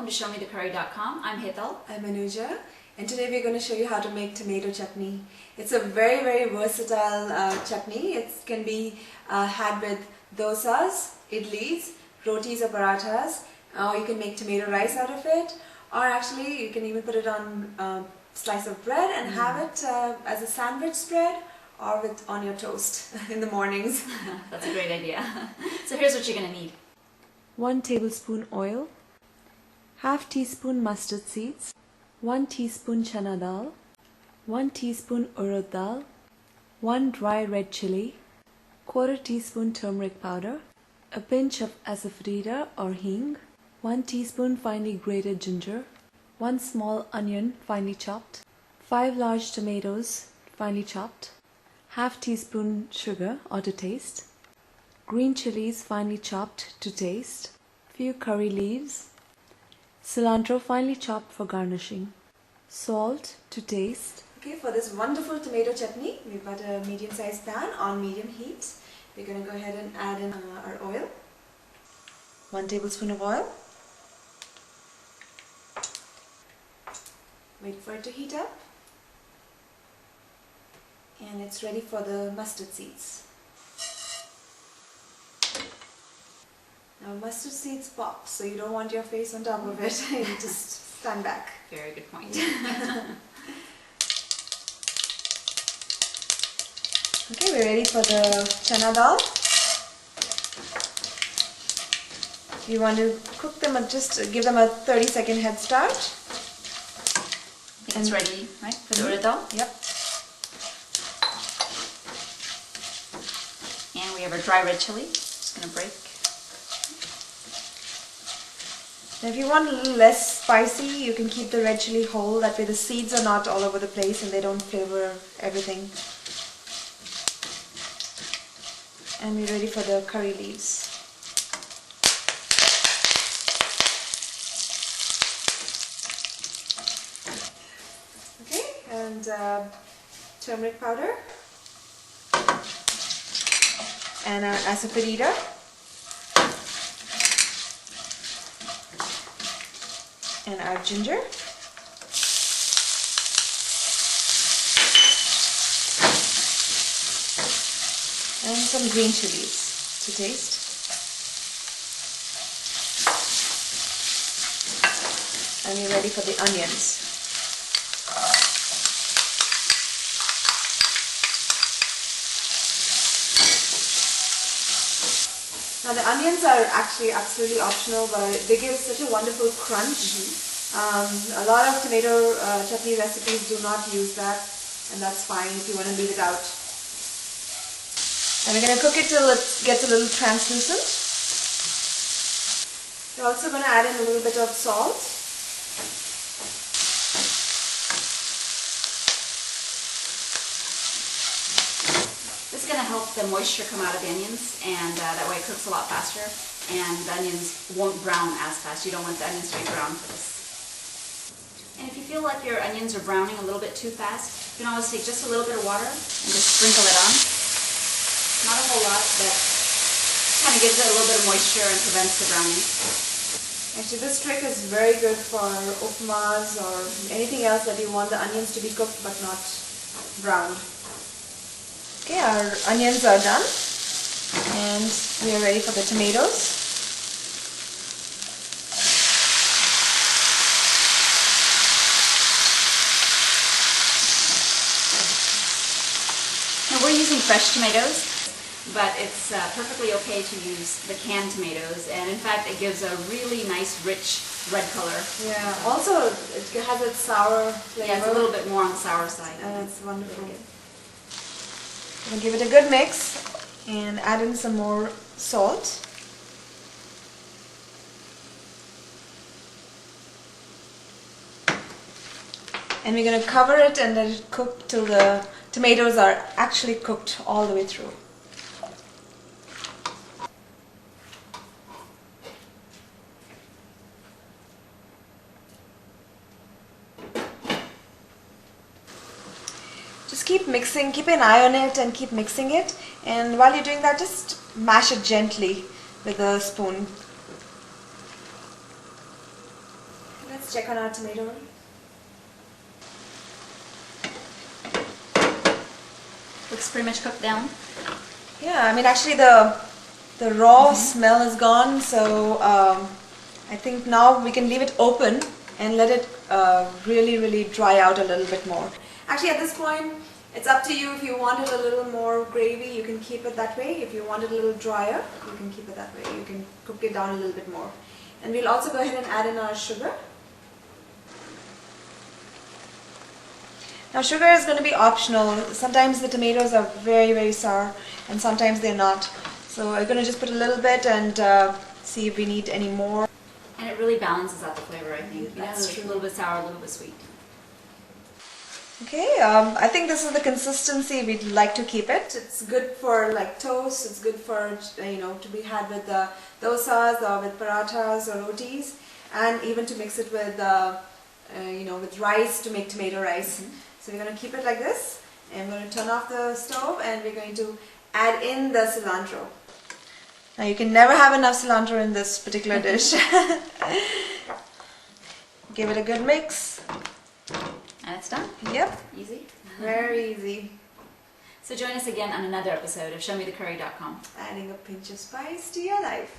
to ShowMeTheCurry.com. I'm Hital. I'm Anuja, and today we're going to show you how to make tomato chutney. It's a very versatile chutney. It can be had with dosas, idlis, rotis or parathas, or you can make tomato rice out of it, or actually you can even put it on a slice of bread and have it as a sandwich spread or on your toast in the mornings. That's a great idea. So here's what you're going to need. 1 tablespoon oil, half teaspoon mustard seeds, 1 teaspoon chana dal, 1 teaspoon urad dal, 1 dry red chili, 1/4 teaspoon turmeric powder, a pinch of asafoetida or hing, 1 teaspoon finely grated ginger, 1 small onion finely chopped, 5 large tomatoes finely chopped, half teaspoon sugar or to taste, green chilies finely chopped to taste, few curry leaves, cilantro finely chopped for garnishing, salt to taste. Okay, for this wonderful tomato chutney, we've got a medium-sized pan on medium heat. We're going to go ahead and add in our oil. 1 tablespoon of oil. Wait for it to heat up. And it's ready for the mustard seeds. Now mustard seeds pop, so you don't want your face on top of it. You just stand back. Very good point. Okay, we're ready for the chana dal. You want to cook them and just give them a 30-second head start. It's ready, right, for the urad dal? Yep. And we have our dry red chili. Just going to break. Now if you want a little less spicy, you can keep the red chili whole. That way the seeds are not all over the place and they don't flavor everything. And we're ready for the curry leaves. Okay, and turmeric powder and our asafoetida. And our ginger, and some green chilies to taste, and we're ready for the onions. Now the onions are actually absolutely optional, but they give such a wonderful crunch. A lot of tomato chutney recipes do not use that, and that's fine if you want to leave it out. And we're going to cook it till it gets a little translucent. We're also going to add in a little bit of salt. This is going to help the moisture come out of the onions, and that way it cooks a lot faster, and the onions won't brown as fast. You don't want the onions to be brown for this. And if you feel like your onions are browning a little bit too fast, you can always take just a little bit of water and just sprinkle it on. Not a whole lot, but kind of gives it a little bit of moisture and prevents the browning. Actually, this trick is very good for upmas or anything else that you want the onions to be cooked but not browned. Okay, our onions are done and we are ready for the tomatoes. Now we're using fresh tomatoes, but it's perfectly okay to use the canned tomatoes, and in fact it gives a really nice rich red color. Yeah, also it has its sour flavor. Yeah, it's a little bit more on the sour side. And it's wonderful. I'm going to give it a good mix and add in some more salt. And we're going to cover it and let it cook till the tomatoes are actually cooked all the way through. Just keep mixing, keep an eye on it and keep mixing it, and while you're doing that, just mash it gently with a spoon. Let's check on our tomato. Looks pretty much cooked down. Yeah, I mean actually the raw smell is gone, so I think now we can leave it open and let it really dry out a little bit more. Actually at this point it's up to you. If you want it a little more gravy, you can keep it that way. If you want it a little drier, you can keep it that way. You can cook it down a little bit more. And we'll also go ahead and add in our sugar. Now sugar is going to be optional. Sometimes the tomatoes are very sour and sometimes they're not. So we're going to just put a little bit and see if we need any more. And it really balances out the flavor, I think. That's true. A little bit sour, a little bit sweet. Okay, I think this is the consistency we'd like to keep it. It's good for like toast. It's good for, you know, to be had with dosas or with parathas or rotis, and even to mix it with you know, with rice, to make tomato rice. So we're going to keep it like this, and we're going to turn off the stove, and we're going to add in the cilantro. Now you can never have enough cilantro in this particular dish. Give it a good mix. And it's done. Yep. Easy. Very easy. So join us again on another episode of ShowMeTheCurry.com. Adding a pinch of spice to your life.